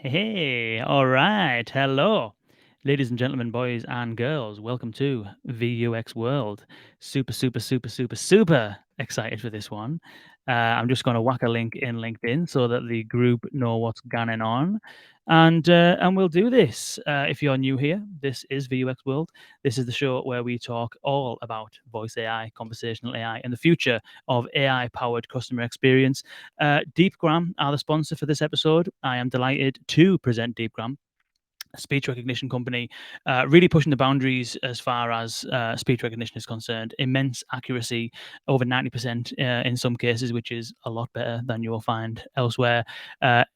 Hey, all right. Hello, ladies and gentlemen, boys and girls. Welcome to VUX World. Super excited for this one. I'm just going to whack a link in LinkedIn so that the group know what's going on, and we'll do this. If you're new here, this is VUX World. This is the show where we talk all about voice AI, conversational AI, and the future of AI-powered customer experience. DeepGram are the sponsor for this episode. I am delighted to present DeepGram, a speech recognition company, really pushing the boundaries as far as speech recognition is concerned. Immense accuracy, over 90% in some cases, which is a lot better than you'll find elsewhere.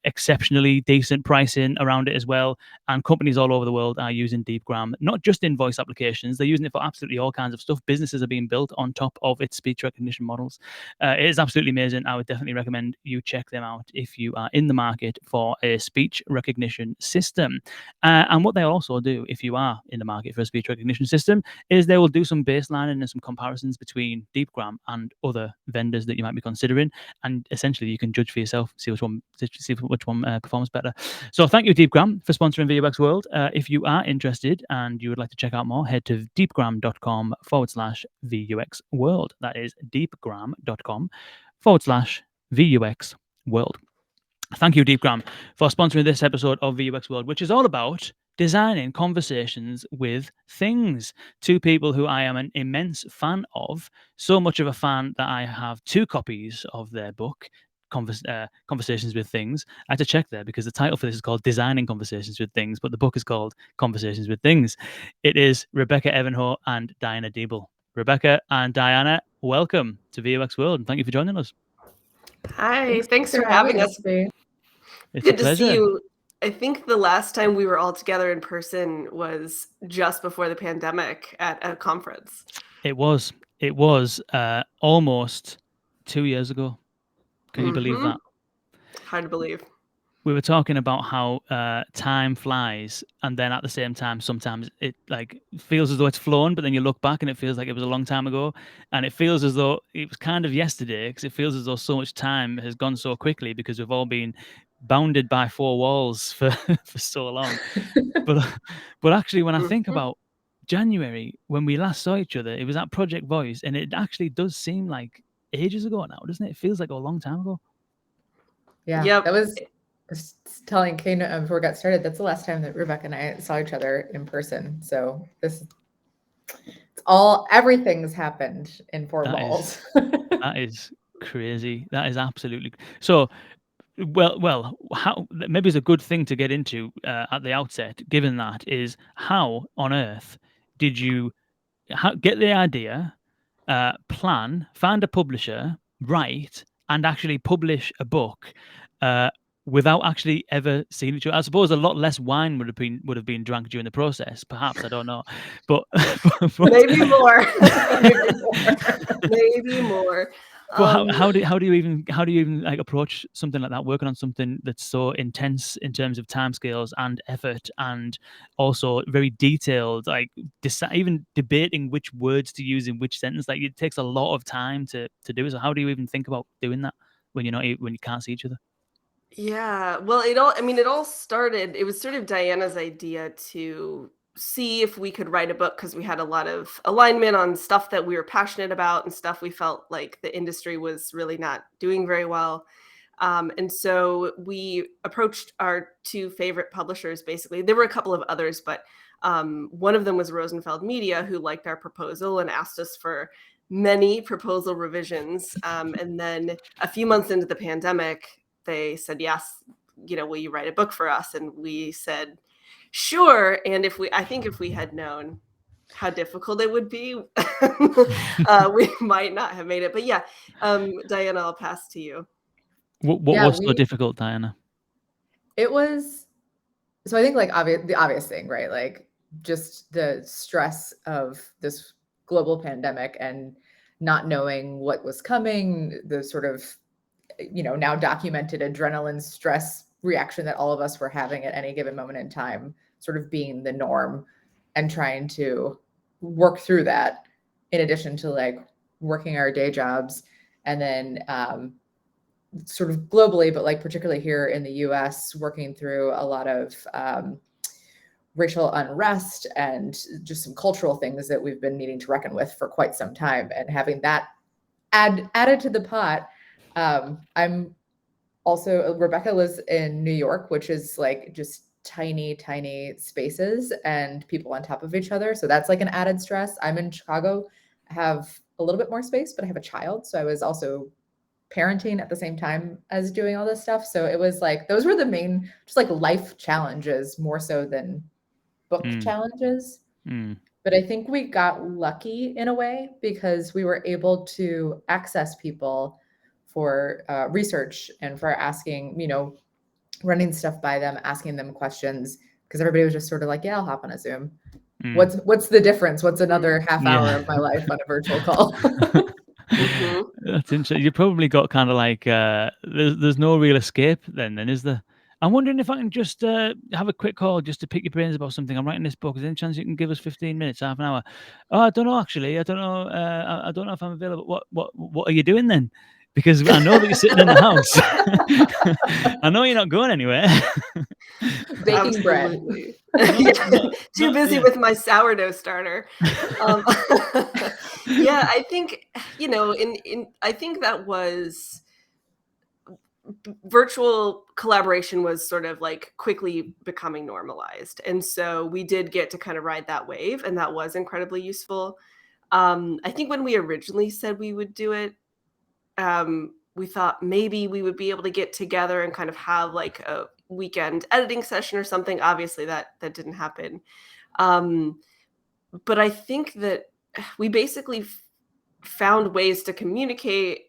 Exceptionally decent pricing around it as well. And companies all over the world are using DeepGram, not just in voice applications, they're using it for absolutely all kinds of stuff. Businesses are being built on top of its speech recognition models. It is absolutely amazing. I would definitely recommend you check them out if you are in the market for a speech recognition system. And what they'll also do, if you are in the market for a speech recognition system, is they will do some baselining and some comparisons between DeepGram and other vendors that you might be considering. And essentially, you can judge for yourself, see which one performs better. So, thank you, DeepGram, for sponsoring VUX World. If you are interested and you would like to check out more, head to deepgram.com/VUX World. That is deepgram.com/VUX World. Thank you, DeepGram, for sponsoring this episode of VUX World, which is all about designing conversations with things. Two people who I am an immense fan of, so much of a fan that I have 2 copies of their book, Conversations with Things. I had to check there because the title for this is called Designing Conversations with Things, but the book is called Conversations with Things. It is Rebecca Evanhoe and Diana Deibel. Rebecca and Diana, welcome to VUX World, and thank you for joining us. Hi, thanks for having us. It's a Good to see pleasure. you. I think the last time we were all together in person was just before the pandemic at a conference. It was. It was almost 2 years ago. Can you believe Mm-hmm. that? Hard to believe. We were talking about how time flies, and then at the same time, sometimes it like feels as though it's flown, but then you look back and it feels like it was a long time ago, and it feels as though it was kind of yesterday because it feels as though so much time has gone so quickly because we've all been bounded by 4 walls for for so long. But but actually, when I think Mm-hmm. about January when we last saw each other, it was at Project Voice, and it actually does seem like ages ago now, doesn't it? It feels like a long time ago. Yeah, Yep. that was I was telling Kane before we got started. That's the last time that Rebecca and I saw each other in person. So everything's happened in 4 That balls. that is crazy. That is absolutely so. Well. How maybe it's a good thing to get into at the outset, given that is how on earth did you get the idea, plan, find a publisher, write, and actually publish a book uh, without actually ever seeing each other? I suppose a lot less wine would have been drunk during the process. Perhaps I don't know, but Maybe more. Maybe more. Maybe more. but Um, how do you even like approach something like that? Working on something that's so intense in terms of timescales and effort, and also very detailed, like even debating which words to use in which sentence. Like it takes a lot of time to do. So how do you even think about doing that when when you can't see each other? Yeah, well, it all started, it was sort of Diana's idea to see if we could write a book because we had a lot of alignment on stuff that we were passionate about and stuff we felt like the industry was really not doing very well. And so we approached our 2 favorite publishers, basically. There were a couple of others, but one of them was Rosenfeld Media, who liked our proposal and asked us for many proposal revisions. And then a few months into the pandemic, they said, yes, will you write a book for us? And we said, sure. And I think if we had known how difficult it would be, we might not have made it. But yeah, Diana, I'll pass to you. Yeah, What's so difficult, Diana? it was so I think like the obvious thing, right? Like just the stress of this global pandemic and not knowing what was coming, the sort of now documented adrenaline stress reaction that all of us were having at any given moment in time, sort of being the norm, and trying to work through that in addition to like working our day jobs, and then sort of globally, but like particularly here in the US, working through a lot of racial unrest and just some cultural things that we've been needing to reckon with for quite some time. And having that added to the pot, I'm also, Rebecca lives in New York, which is like just tiny, tiny spaces and people on top of each other. So that's like an added stress. I'm in Chicago. I have a little bit more space, but I have a child. So I was also parenting at the same time as doing all this stuff. So it was like, those were the main, just like life challenges more so than book challenges. But I think we got lucky in a way because we were able to access people for research and for asking, running stuff by them, asking them questions, because everybody was just sort of like, yeah, I'll hop on a Zoom. What's the difference? What's another half hour of my life on a virtual call? That's interesting. You probably got kind of like there's no real escape then, is there? I'm wondering if I can just have a quick call just to pick your brains about something. I'm writing this book. Is there any chance you can give us 15 minutes, half an hour? Oh, I don't know actually. I don't know. I don't know if I'm available. What are you doing then? Because I know that you're sitting in the house. I know you're not going anywhere. Baking bread. Too busy with my sourdough starter. Yeah, I think, I think that was virtual collaboration was sort of like quickly becoming normalized. And so we did get to kind of ride that wave, and that was incredibly useful. I think when we originally said we would do it, we thought maybe we would be able to get together and kind of have like a weekend editing session or something. Obviously that didn't happen. But I think that we basically found ways to communicate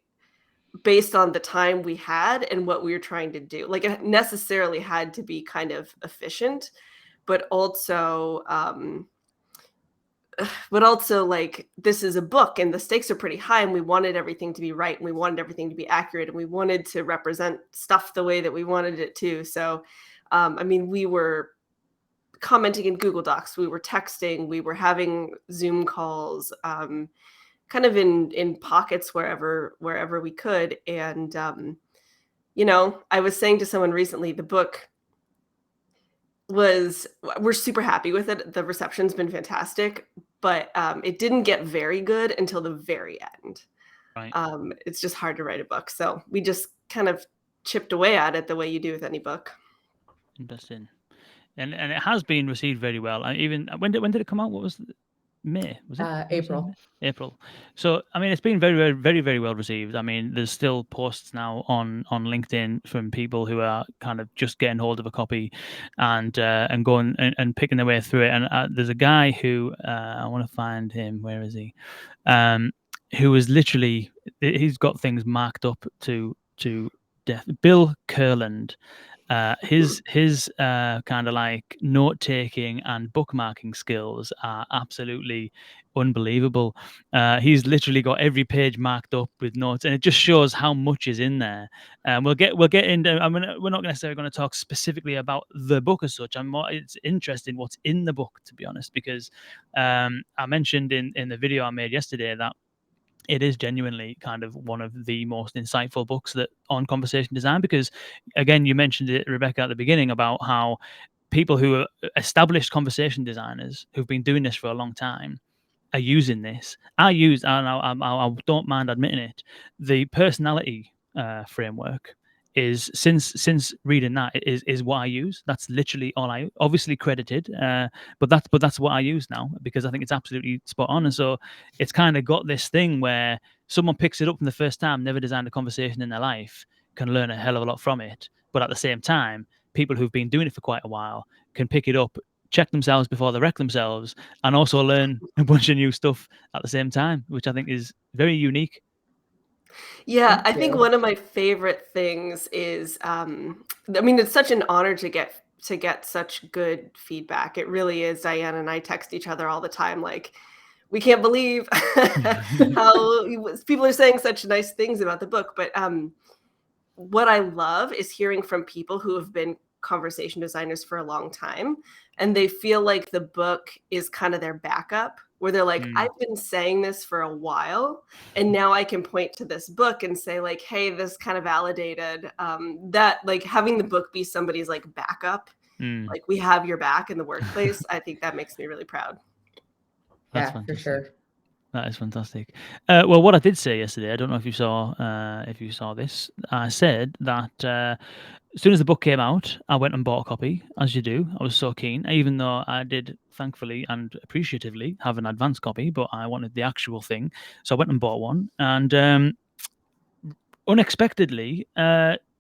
based on the time we had and what we were trying to do. Like, it necessarily had to be kind of efficient, but also like, this is a book and the stakes are pretty high, and we wanted everything to be right, and we wanted everything to be accurate, and we wanted to represent stuff the way that we wanted it to. So, I mean, we were commenting in Google Docs, we were texting, we were having Zoom calls, kind of in pockets wherever we could. And, I was saying to someone recently, the book we're super happy with it. The reception's been fantastic, but it didn't get very good until the very end. Right. It's just hard to write a book. So we just kind of chipped away at it the way you do with any book. Interesting. And it has been received very well. Even when did it come out? What was May? Was it April? April. So I mean, it's been very, very, very, very well received. I mean, there's still posts now on LinkedIn from people who are kind of just getting hold of a copy and going and picking their way through it. And there's a guy who I want to find him. Where is he? Who is literally, he's got things marked up to death. Bill Kurland. His kind of like note taking and bookmarking skills are absolutely unbelievable. He's literally got every page marked up with notes, and it just shows how much is in there. We'll get into. I mean, we're not necessarily going to talk specifically about the book as such. It's interesting what's in the book, to be honest, because I mentioned in the video I made yesterday that it is genuinely kind of one of the most insightful books that on conversation design, because again, you mentioned it, Rebecca, at the beginning about how people who are established conversation designers who've been doing this for a long time are using this. And I don't mind admitting it, the personality framework is, since reading that, is what I use. That's literally all I obviously credited, but that's what I use now, because I think it's absolutely spot on. And so it's kind of got this thing where someone picks it up from the first time, never designed a conversation in their life, can learn a hell of a lot from it. But at the same time, people who've been doing it for quite a while can pick it up, check themselves before they wreck themselves, and also learn a bunch of new stuff at the same time, which I think is very unique. Yeah, I think one of my favorite things is, I mean, it's such an honor to get such good feedback. It really is. Diana and I text each other all the time, like, we can't believe how people are saying such nice things about the book. But what I love is hearing from people who have been conversation designers for a long time, and they feel like the book is kind of their backup. where they're like, I've been saying this for a while, and now I can point to this book and say like, hey, this kind of validated that, like, having the book be somebody's like backup, like we have your back in the workplace. I think that makes me really proud. That's Yeah, for fantastic. sure. That is fantastic. Well, what I did say yesterday, I don't know if you saw this. I said that as soon as the book came out, I went and bought a copy, as you do. I was so keen, even though I did, thankfully and appreciatively, have an advance copy, but I wanted the actual thing, so I went and bought one. And unexpectedly,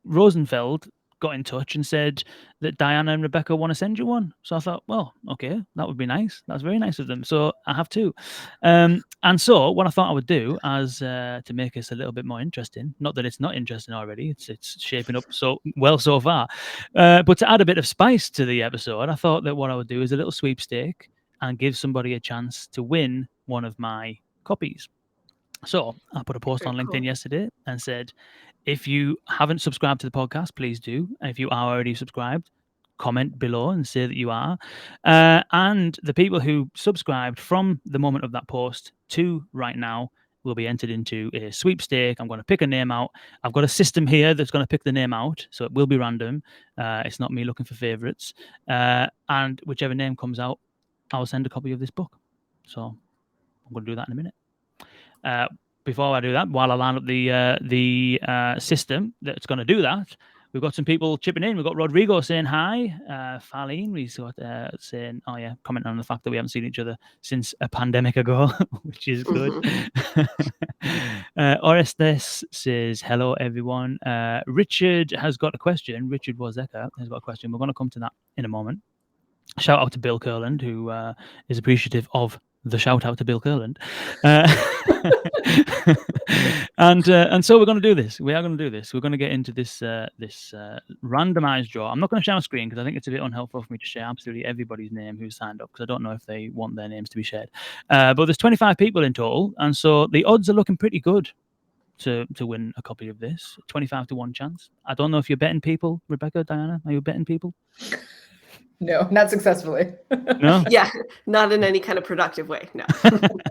Rosenfeld got in touch and said that Diana and Rebecca want to send you one. So I thought, well, okay, that would be nice. That's very nice of them. So I have two. And so what I thought I would do, as to make this a little bit more interesting, not that it's not interesting already, it's shaping up so well so far, but to add a bit of spice to the episode, I thought that what I would do is a little sweepstake and give somebody a chance to win one of my copies. So I put a post Very on LinkedIn cool. yesterday and said, if you haven't subscribed to the podcast, please do. And if you are already subscribed, comment below and say that you are. And the people who subscribed from the moment of that post to right now will be entered into a sweepstake. I'm going to pick a name out. I've got a system here that's going to pick the name out, so it will be random. It's not me looking for favorites. And whichever name comes out, I'll send a copy of this book. So I'm going to do that in a minute. Before I do that, while I line up the system that's going to do that, we've got some people chipping in. We've got Rodrigo saying hi. Farlene, we've got saying, oh yeah, commenting on the fact that we haven't seen each other since a pandemic ago, which is good. Orestes says, hello, everyone. Richard has got a question. Richard Wozeka has got a question. We're going to come to that in a moment. Shout out to Bill Curland, who is appreciative of the shout out to Bill Curland. And so we're going to do this. We are going to do this. We're going to get into this randomized draw. I'm not going to share my screen because I think it's a bit unhelpful for me to share absolutely everybody's name who's signed up, because I don't know if they want their names to be shared. But there's 25 people in total, and so the odds are looking pretty good to win a copy of this. 25 to 1 chance. I don't know if you're betting people, Rebecca, Diana. Are you betting people? No, not successfully. No? Yeah, not in any kind of productive way. No.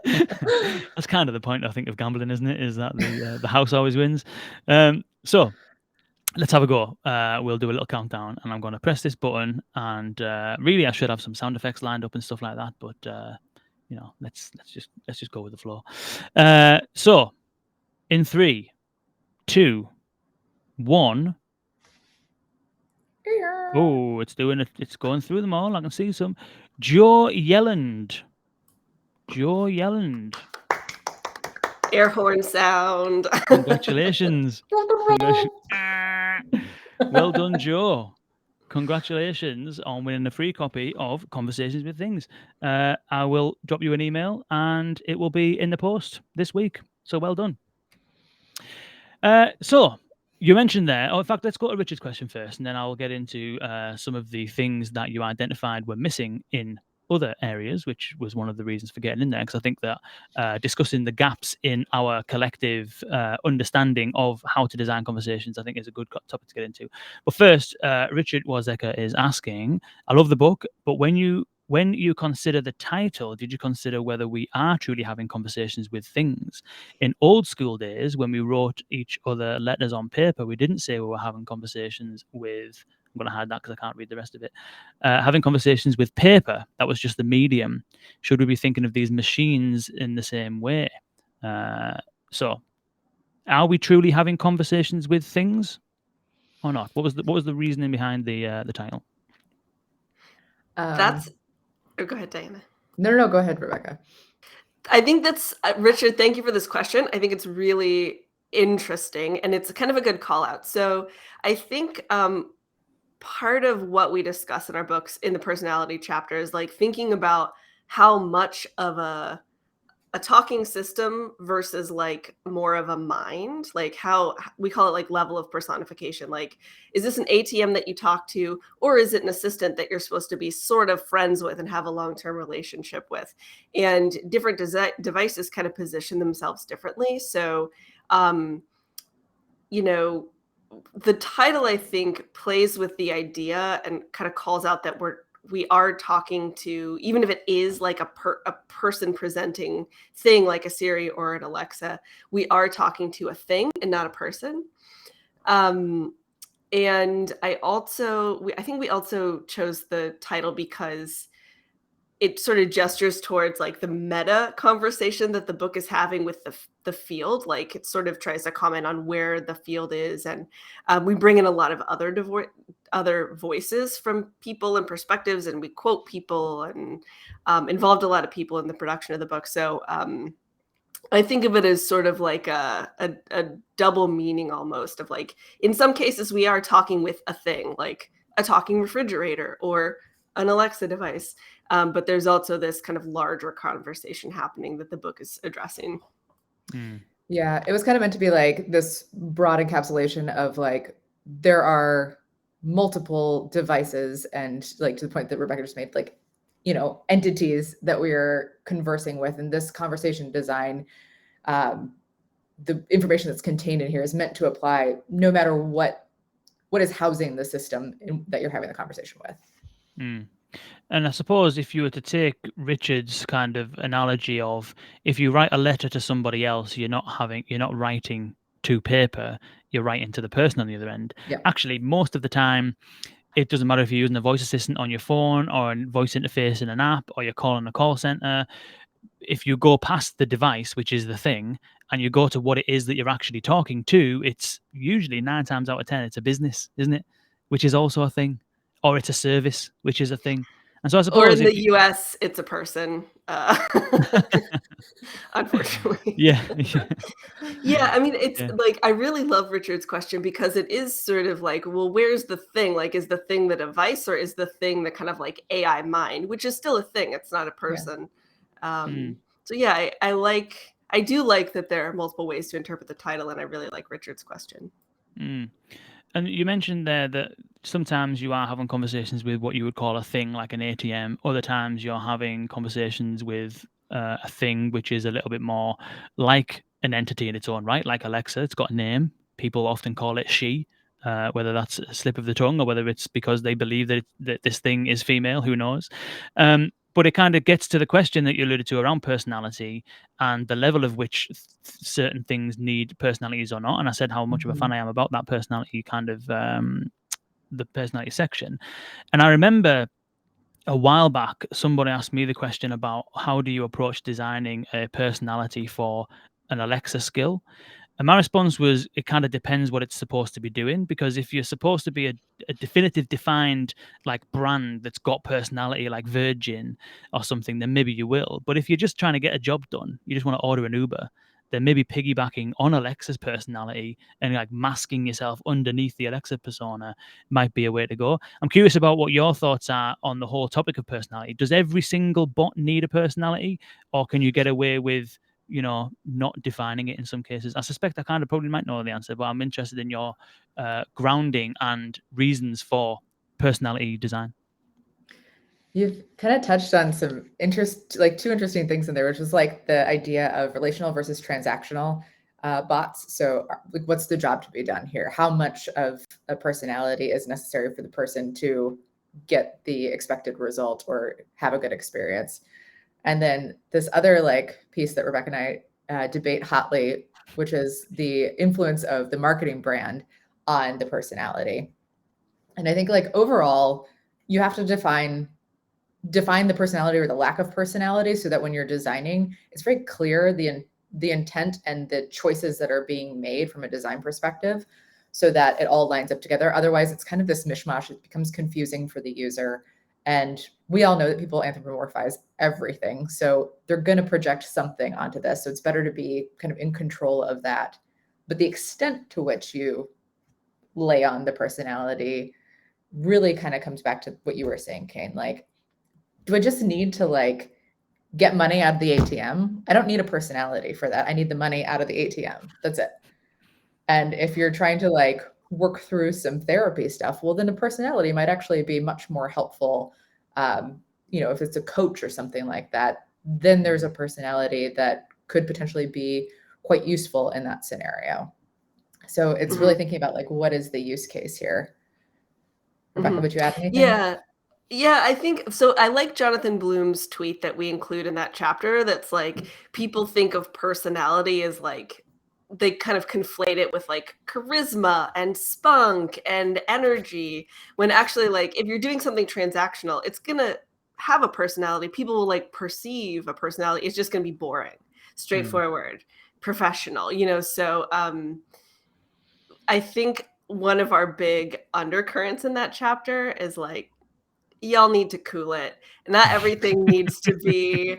That's kind of the point, I think, of gambling, isn't it? Is that the house always wins. So let's have a go. We'll do a little countdown, and I'm going to press this button. And really, I should have some sound effects lined up and stuff like that. But you know, let's just go with the flow. So in 3, 2, 1. Oh, it's doing it. It's going through them all. I can see some. Joe Yelland. Joe Yelland. Air horn sound. Congratulations. Well done, Joe. Congratulations on winning a free copy of Conversations with Things. I will drop you an email and it will be in the post this week. So well done. So you mentioned there, in fact, let's go to Richard's question first, and then I'll get into some of the things that you identified were missing in other areas, which was one of the reasons for getting in there, because I think that discussing the gaps in our collective understanding of how to design conversations, I think, is a good topic to get into. But first, Richard Wozeka is asking, I love the book, but when you consider the title, did you consider whether we are truly having conversations with things? In old school days, when we wrote each other letters on paper, we didn't say we were having conversations with, I'm going to hide that because I can't read the rest of it, having conversations with paper. That was just the medium. Should we be thinking of these machines in the same way? So are we truly having conversations with things or not? What was the reasoning behind the title? That's oh, go ahead, Diana. No, go ahead, Rebecca. I think that's Richard, thank you for this question. I think it's really interesting, and it's kind of a good call out. So I think part of what we discuss in our books in the personality chapter is like thinking about how much of a talking system versus like more of a mind, like how we call it like level of personification. Like, is this an ATM that you talk to, or is it an assistant that you're supposed to be sort of friends with and have a long-term relationship with? And different devices kind of position themselves differently. So, you know, the title, I think, plays with the idea and kind of calls out that we are talking to, even if it is like a person presenting thing like a Siri or an Alexa, we are talking to a thing and not a person. And I think we also chose the title because it sort of gestures towards like the meta conversation that the book is having with the field. Like it sort of tries to comment on where the field is, and we bring in a lot of other voices from people and perspectives, and we quote people and involved a lot of people in the production of the book. So I think of it as sort of like a double meaning almost, of like, in some cases we are talking with a thing, like a talking refrigerator or an Alexa device. But there's also this kind of larger conversation happening that the book is addressing. Yeah, it was kind of meant to be like this broad encapsulation of like, there are multiple devices and, like, to the point that Rebecca just made, like, you know, entities that we are conversing with. And this conversation design, the information that's contained in here is meant to apply no matter what is housing the system that you're having the conversation with. And I suppose if you were to take Richard's kind of analogy of, if you write a letter to somebody else, you're not writing to paper, you're writing to the person on the other end. Yeah. Actually, most of the time, it doesn't matter if you're using a voice assistant on your phone or a voice interface in an app, or you're calling a call center. If you go past the device, which is the thing, and you go to what it is that you're actually talking to, it's usually 9 times out of 10, it's a business, isn't it? Which is also a thing. Or it's a service, which is a thing. And so I suppose, or in the US, it's a person. Unfortunately. Yeah. Yeah, I mean, it's like, I really love Richard's question, because it is sort of like, well, where's the thing? Like, is the thing the device, or is the thing the kind of like AI mind, which is still a thing? It's not a person. So yeah, I do like that there are multiple ways to interpret the title, and I really like Richard's question. And you mentioned there that sometimes you are having conversations with what you would call a thing, like an ATM. Other times you're having conversations with a thing which is a little bit more like an entity in its own right, like Alexa. It's got a name. People often call it she, whether that's a slip of the tongue or whether it's because they believe that this thing is female. Who knows? But it kind of gets to the question that you alluded to around personality and the level of which certain things need personalities or not. And I said how much of a fan I am about that personality kind of the personality section. And I remember a while back, somebody asked me the question about how do you approach designing a personality for an Alexa skill? And my response was, it kind of depends what it's supposed to be doing, because if you're supposed to be a definitive defined like brand that's got personality like Virgin or something, then maybe you will. But if you're just trying to get a job done, you just want to order an Uber, then maybe piggybacking on Alexa's personality and like masking yourself underneath the Alexa persona might be a way to go. I'm curious about what your thoughts are on the whole topic of personality. Does every single bot need a personality, or can you get away with not defining it in some cases? I suspect I kind of probably might know the answer, but I'm interested in your grounding and reasons for personality design. You've kind of touched on some two interesting things in there, which was like the idea of relational versus transactional bots. So like, what's the job to be done here? How much of a personality is necessary for the person to get the expected result or have a good experience? And then this other like piece that Rebecca and I debate hotly, which is the influence of the marketing brand on the personality. And I think like overall, you have to define the personality or the lack of personality, so that when you're designing, it's very clear the intent and the choices that are being made from a design perspective, so that it all lines up together. Otherwise, it's kind of this mishmash. It becomes confusing for the user. And we all know that people anthropomorphize everything. So they're going to project something onto this. So it's better to be kind of in control of that. But the extent to which you lay on the personality really kind of comes back to what you were saying, Kane. Like, do I just need to like get money out of the ATM? I don't need a personality for that. I need the money out of the ATM. That's it. And if you're trying to like work through some therapy stuff, well, then a personality might actually be much more helpful. If it's a coach or something like that, then there's a personality that could potentially be quite useful in that scenario. So it's really thinking about like, what is the use case here? Rebecca, would you add anything? Yeah. Yeah, I think so. I like Jonathan Bloom's tweet that we include in that chapter. That's like people think of personality as like they kind of conflate it with like charisma and spunk and energy. When actually, like, if you're doing something transactional, it's gonna have a personality. People will like perceive a personality. It's just gonna be boring, straightforward, professional. So I think one of our big undercurrents in that chapter is like y'all need to cool it. Not everything needs to be,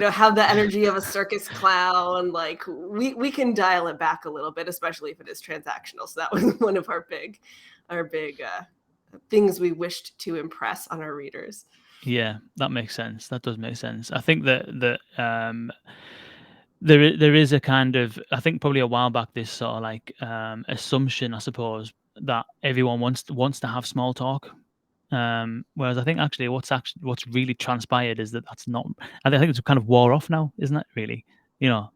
have the energy of a circus clown. Like we can dial it back a little bit, especially if it is transactional. So that was one of our big things we wished to impress on our readers. Yeah, that makes sense. That does make sense. I think that there is a kind of, I think probably a while back, this sort of like assumption, I suppose, that everyone wants to have small talk. Whereas I think actually what's really transpired is that that's not. I think it's kind of wore off now, isn't it? Really, you know.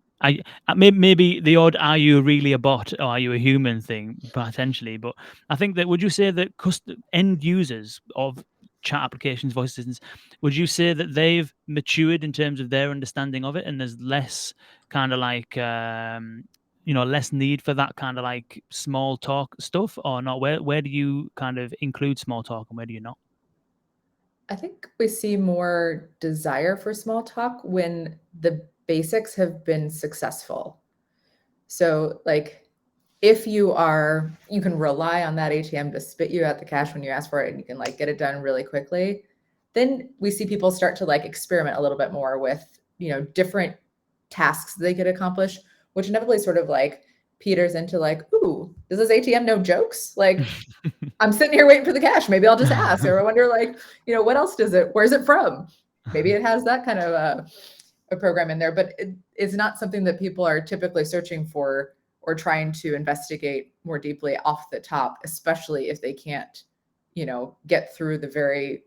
Maybe the odd "are you really a bot or are you a human" thing potentially, but I think that, would you say that end users of chat applications, voice assistants, would you say that they've matured in terms of their understanding of it, and there's less kind of like less need for that kind of like small talk stuff, or not? Where do you kind of include small talk and where do you not? I think we see more desire for small talk when the basics have been successful. So like if you can rely on that ATM to spit you out the cash when you ask for it and you can like get it done really quickly, then we see people start to like experiment a little bit more with, different tasks they could accomplish, which inevitably sort of like peters into like, ooh, does this ATM know jokes? Like I'm sitting here waiting for the cash. Maybe I'll just ask. Or I wonder like, what else where's it from? Maybe it has that kind of a program in there, but it's not something that people are typically searching for or trying to investigate more deeply off the top, especially if they can't, get through the very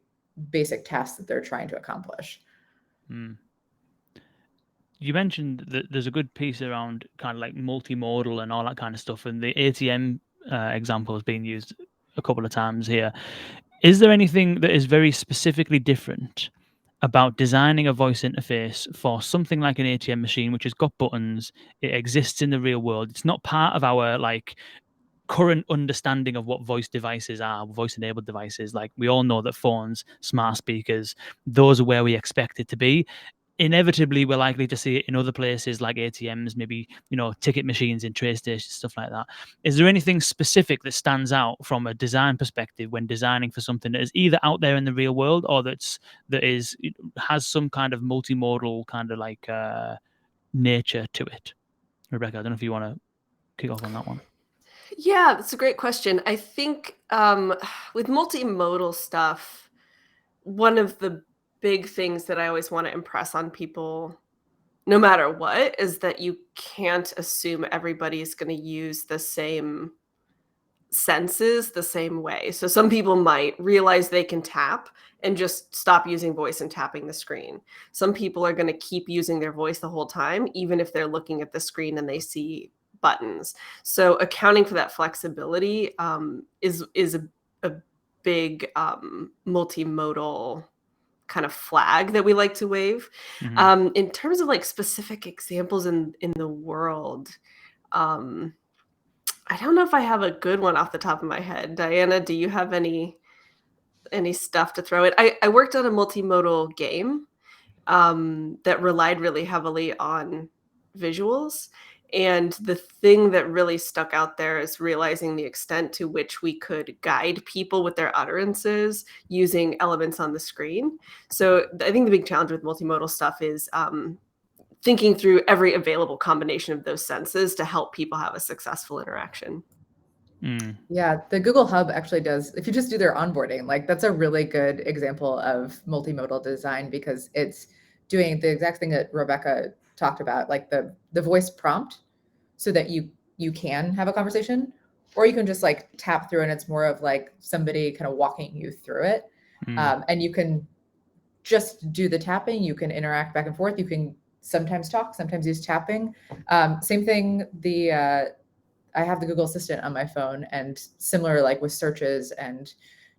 basic tasks that they're trying to accomplish. Mm. You mentioned that there's a good piece around kind of like multimodal and all that kind of stuff, and the ATM example has been used a couple of times here. Is there anything that is very specifically different about designing a voice interface for something like an ATM machine, which has got buttons, it exists in the real world, it's not part of our like current understanding of what voice devices are, voice enabled devices? Like, we all know that phones, smart speakers, those are where we expect it to be. Inevitably, we're likely to see it in other places like ATMs, maybe, ticket machines in train stations, stuff like that. Is there anything specific that stands out from a design perspective when designing for something that is either out there in the real world or has some kind of multimodal kind of like nature to it? Rebecca, I don't know if you want to kick off on that one. Yeah, that's a great question. I think with multimodal stuff, one of the big things that I always want to impress on people, no matter what, is that you can't assume everybody's going to use the same senses the same way. So some people might realize they can tap and just stop using voice and tapping the screen. Some people are going to keep using their voice the whole time, even if they're looking at the screen and they see buttons. So accounting for that flexibility is a big multimodal kind of flag that we like to wave. Mm-hmm. In terms of like specific examples in the world, I don't know if I have a good one off the top of my head. Diana, do you have any stuff to throw in? I worked on a multimodal game that relied really heavily on visuals. And the thing that really stuck out there is realizing the extent to which we could guide people with their utterances using elements on the screen. So I think the big challenge with multimodal stuff is thinking through every available combination of those senses to help people have a successful interaction. Mm. Yeah, the Google Hub actually does, if you just do their onboarding, like that's a really good example of multimodal design because it's doing the exact thing that Rebecca talked about, like the voice prompt so that you can have a conversation, or you can just like tap through and it's more of like somebody kind of walking you through it. And you can just do the tapping, you can interact back and forth, you can sometimes talk, sometimes use tapping. Same thing, I have the Google Assistant on my phone, and similar like with searches and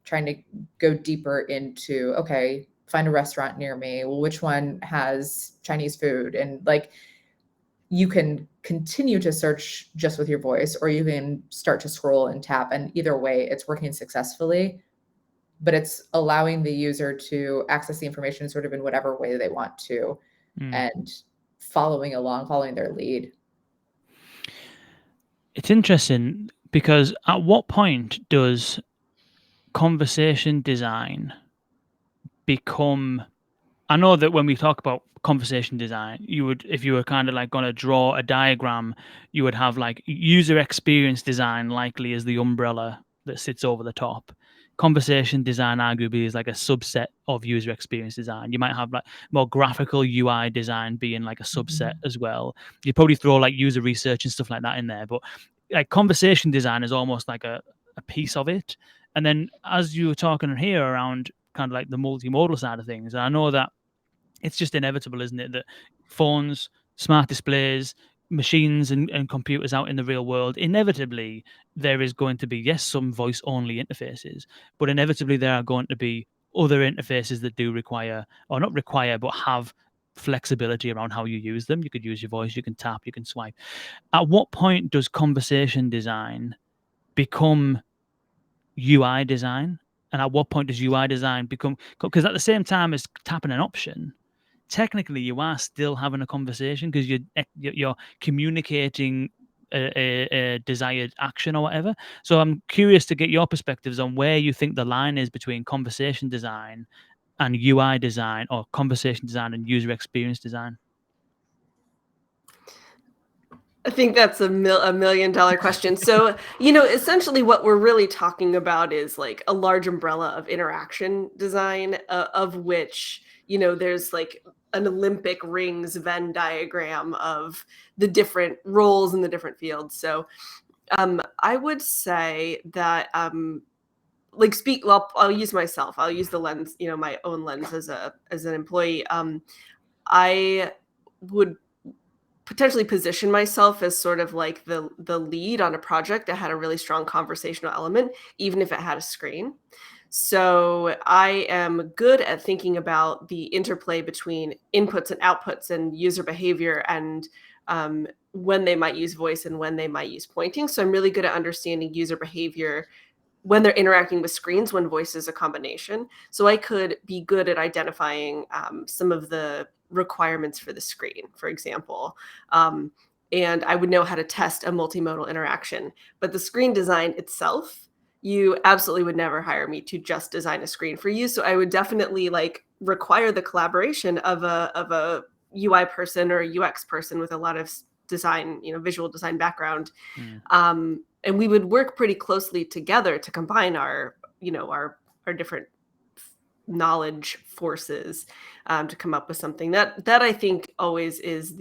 trying to go deeper into, okay, find a restaurant near me. Well, which one has Chinese food? And like, you can continue to search just with your voice, or you can start to scroll and tap. And either way, it's working successfully, but it's allowing the user to access the information sort of in whatever way they want to, and following their lead. It's interesting because at what point does conversation design become, I know that when we talk about conversation design, you would, if you were kind of like going to draw a diagram, you would have like user experience design likely as the umbrella that sits over the top. Conversation design arguably is like a subset of user experience design. You might have like more graphical UI design being like a subset as well. You probably throw like user research and stuff like that in there, but like conversation design is almost like a piece of it. And then as you were talking here around kind of like the multimodal side of things, I know that it's just inevitable, isn't it, that phones, smart displays, machines and computers out in the real world, inevitably there is going to be, yes, some voice only interfaces, but inevitably there are going to be other interfaces that do require, or not require, but have flexibility around how you use them. You could use your voice, you can tap, you can swipe. At what point does conversation design become UI design? And at what point does UI design become, because at the same time as tapping an option, technically you are still having a conversation because you're communicating a desired action or whatever. So I'm curious to get your perspectives on where you think the line is between conversation design and UI design, or conversation design and user experience design. I think that's a $1 million question. So, essentially what we're really talking about is like a large umbrella of interaction design, of which, there's like an Olympic rings Venn diagram of the different roles in the different fields. So, I would say that, I'll use myself. I'll use the lens, my own lens as an employee. I would potentially position myself as sort of like the lead on a project that had a really strong conversational element, even if it had a screen. So I am good at thinking about the interplay between inputs and outputs and user behavior, and when they might use voice and when they might use pointing. So I'm really good at understanding user behavior when they're interacting with screens, when voice is a combination. So I could be good at identifying some of the requirements for the screen, for example. And I would know how to test a multimodal interaction. But the screen design itself, you absolutely would never hire me to just design a screen for you. So I would definitely require the collaboration of a UI person or a UX person with a lot of design, visual design background. And we would work pretty closely together to combine our different knowledge forces to come up with something that I think always is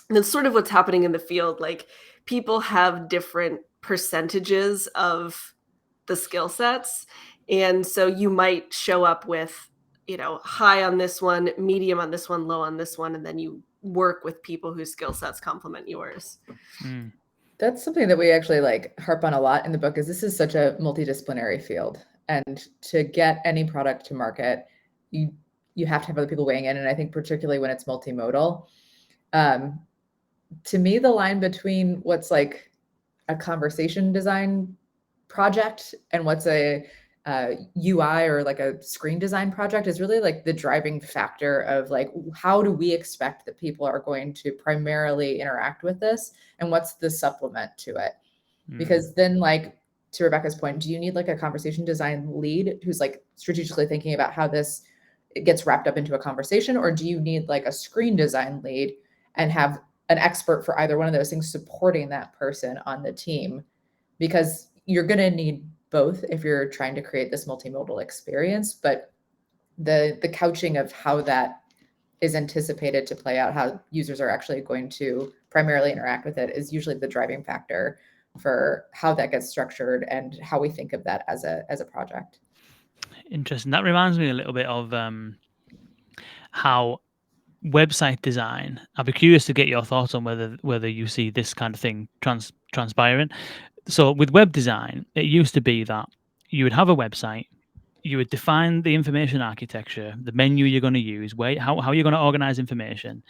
that's sort of what's happening in the field. Like, people have different percentages of the skill sets, and so you might show up with high on this one, medium on this one, low on this one, and then you work with people whose skill sets complement yours. That's something that we actually harp on a lot in the book, is this is such a multidisciplinary field. And to get any product to market, you have to have other people weighing in. And I think particularly when it's multimodal, to me, the line between what's like a conversation design project and what's a UI or like a screen design project is really like the driving factor of how do we expect that people are going to primarily interact with this, and what's the supplement to it? Because then, to Rebecca's point, do you need a conversation design lead who's strategically thinking about how this gets wrapped up into a conversation, or do you need a screen design lead and have an expert for either one of those things supporting that person on the team? Because you're going to need both if you're trying to create this multimodal experience, but the couching of how that is anticipated to play out, how users are actually going to primarily interact with it, is usually the driving factor for how that gets structured and how we think of that as a project. Interesting. That reminds me a little bit of how website design. I'd be curious to get your thoughts on whether you see this kind of thing transpiring. So with web design, it used to be that you would have a website, you would define the information architecture, the menu you're going to use, how you're going to organize information.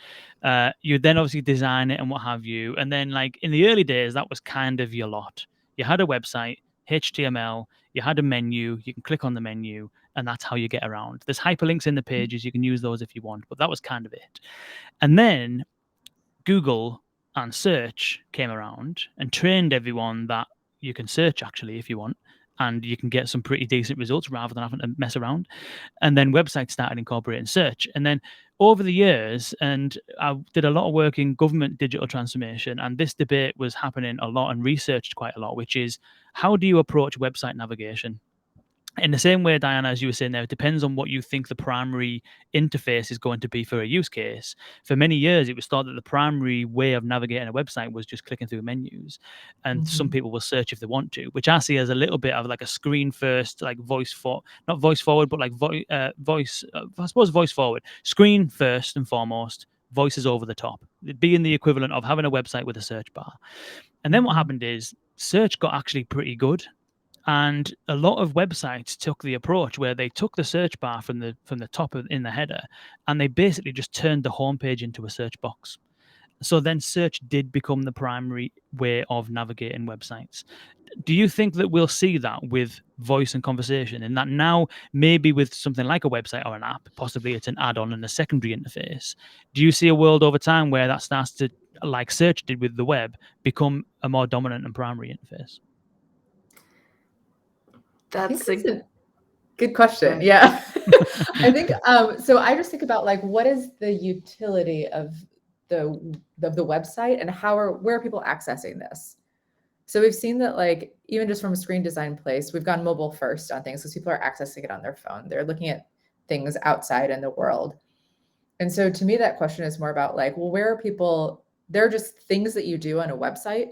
You'd then obviously design it and what have you. And then, like in the early days, that was kind of your lot. You had a website, HTML, you had a menu, you can click on the menu, and that's how you get around. There's hyperlinks in the pages, you can use those if you want, but that was kind of it. And then Google and search came around and trained everyone that you can search actually if you want, and you can get some pretty decent results rather than having to mess around. And then websites started incorporating search. And then over the years, and I did a lot of work in government digital transformation, and this debate was happening a lot and researched quite a lot, which is how do you approach website navigation? In the same way, Diana, as you were saying there, it depends on what you think the primary interface is going to be for a use case. For many years, it was thought that the primary way of navigating a website was just clicking through menus. And some people will search if they want to, which I see as a little bit of like a screen first, like not voice forward, but like voice, I suppose voice forward. Screen first and foremost, voices over the top, being the equivalent of having a website with a search bar. And then what happened is search got actually pretty good. And a lot of websites took the approach where they took the search bar from the top in the header, and they basically just turned the homepage into a search box. So then search did become the primary way of navigating websites. Do you think that we'll see that with voice and conversation, and that now maybe with something like a website or an app, possibly it's an add-on and a secondary interface? Do you see a world over time where that starts to, like search did with the web, become a more dominant and primary interface? That's a good question. Yeah. I think so I just think about like what is the utility of the website and where are people accessing this? So we've seen that like even just from a screen design place, we've gone mobile first on things because people are accessing it on their phone. They're looking at things outside in the world. And so to me, that question is more about like, well, where are people? There are just things that you do on a website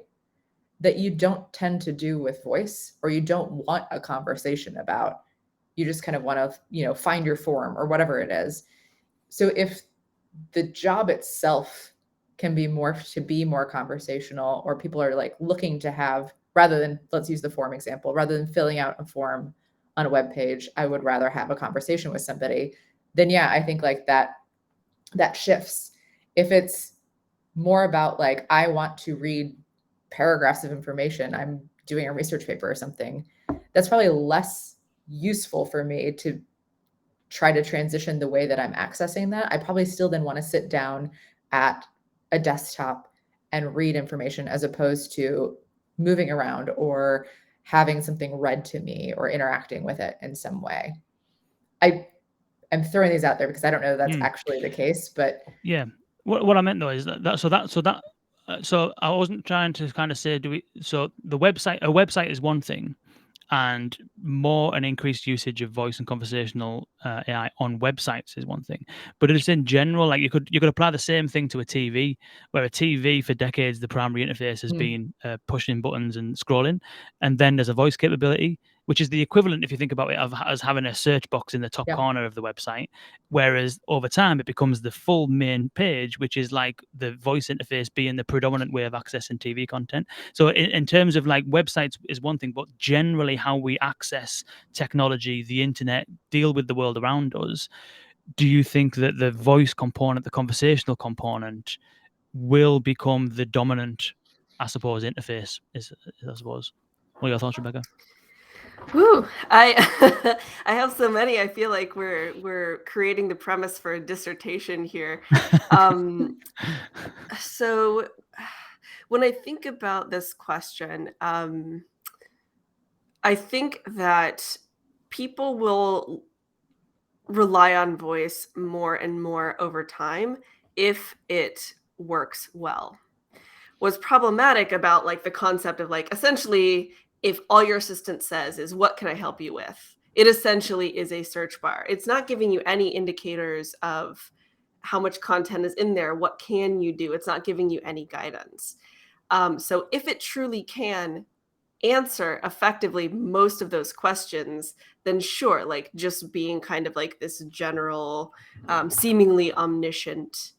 that you don't tend to do with voice, or you don't want a conversation about. You just kind of want to, find your form or whatever it is. So if the job itself can be more conversational, or people are like looking to have, rather than, let's use the form example, rather than filling out a form on a web page, I would rather have a conversation with somebody. Then yeah, I think like that shifts. If it's more about like, I want to read paragraphs of information, I'm doing a research paper or something, that's probably less useful for me to try to transition the way that I'm accessing that. I probably still then want to sit down at a desktop and read information as opposed to moving around or having something read to me or interacting with it in some way. I'm throwing these out there because I don't know that's actually the case, but yeah, what I meant though is so I wasn't trying to kind of say a website is one thing, and more an increased usage of voice and conversational AI on websites is one thing. But it's in general, like you could apply the same thing to a TV, where a TV for decades the primary interface has been pushing buttons and scrolling, and then there's a voice capability, which is the equivalent, if you think about it, of as having a search box in the top corner of the website. Whereas over time it becomes the full main page, which is like the voice interface being the predominant way of accessing TV content. So in terms of like websites is one thing, but generally how we access technology, the internet, deal with the world around us, do you think that the voice component, the conversational component, will become the dominant, I suppose, interface? I suppose. What are your thoughts, Rebecca? Woo! I I have so many. I feel like we're creating the premise for a dissertation here. So when I think about this question, I think that people will rely on voice more and more over time if it works well. What's problematic about like the concept of like essentially if all your assistant says is what can I help you with? It essentially is a search bar. It's not giving you any indicators of how much content is in there. What can you do? It's not giving you any guidance. So if it truly can answer effectively most of those questions, then sure, like just being kind of like this general, seemingly omniscient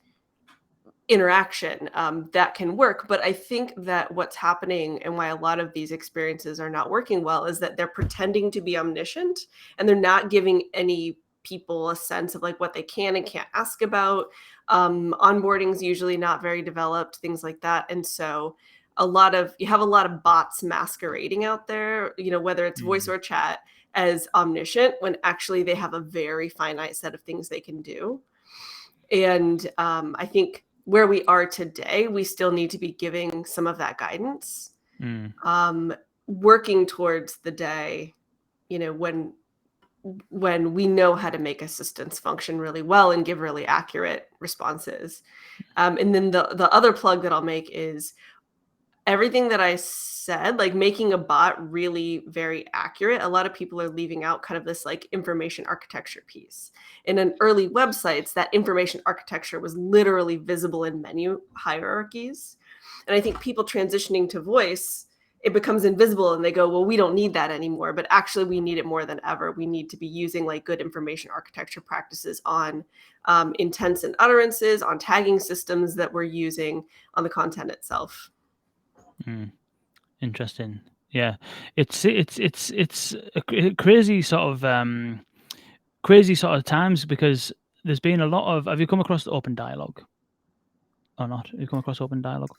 interaction, that can work. But I think that what's happening and why a lot of these experiences are not working well is that they're pretending to be omniscient, and they're not giving any people a sense of like what they can and can't ask about. Onboarding is usually not very developed, things like that. And so you have a lot of bots masquerading out there, whether it's voice or chat, as omniscient, when actually they have a very finite set of things they can do. And I think where we are today, we still need to be giving some of that guidance, working towards the day, when we know how to make assistants function really well and give really accurate responses. And then the other plug that I'll make is everything that I said, like making a bot really very accurate. A lot of people are leaving out kind of this like information architecture piece. And in early websites, that information architecture was literally visible in menu hierarchies. And I think people transitioning to voice, it becomes invisible and they go, well, we don't need that anymore. But actually, we need it more than ever. We need to be using like good information architecture practices on intents and utterances, on tagging systems that we're using, on the content itself. Interesting. Yeah, it's a crazy sort of times, because there's been a lot of. Have you come across the open dialogue or not? Have you come across open dialogue?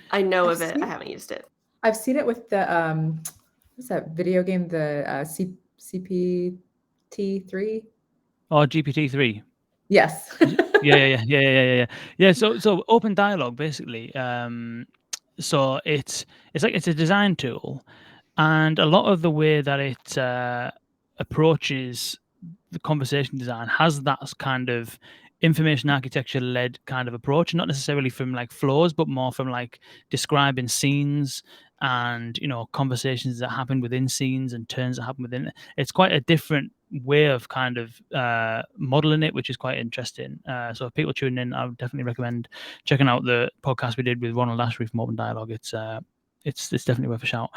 I know of it. I haven't used it. I've seen it with the what's that video game? The CPT-3 or GPT-3. Yes. Yeah. So open dialogue basically. So it's a design tool, and a lot of the way that it approaches the conversation design has that kind of information architecture led kind of approach, not necessarily from like flows, but more from like describing scenes and conversations that happen within scenes and turns that happen within it. It's quite a different way of kind of modeling it, which is quite interesting. So if people tune in, I would definitely recommend checking out the podcast we did with Ronald Ashby from Open Dialogue. It's definitely worth a shout.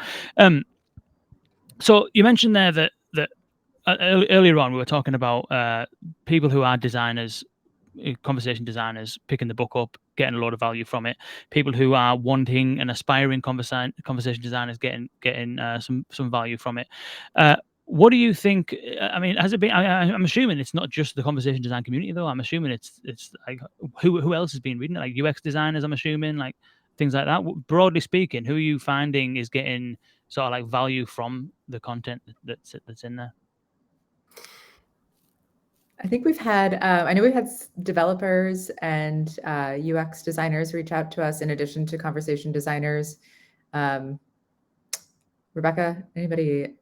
So you mentioned there that earlier on we were talking about people who are designers, conversation designers, picking the book up, getting a lot of value from it. People who are wanting and aspiring conversation designers getting some value from it. What do you think? I mean, has it been? I'm assuming it's not just the conversation design community, though. I'm assuming it's like who else has been reading it? Like UX designers, I'm assuming, like things like that. Broadly speaking, who are you finding is getting sort of like value from the content that's in there? I think we've had, I know we've had developers and UX designers reach out to us in addition to conversation designers. Rebecca, anybody,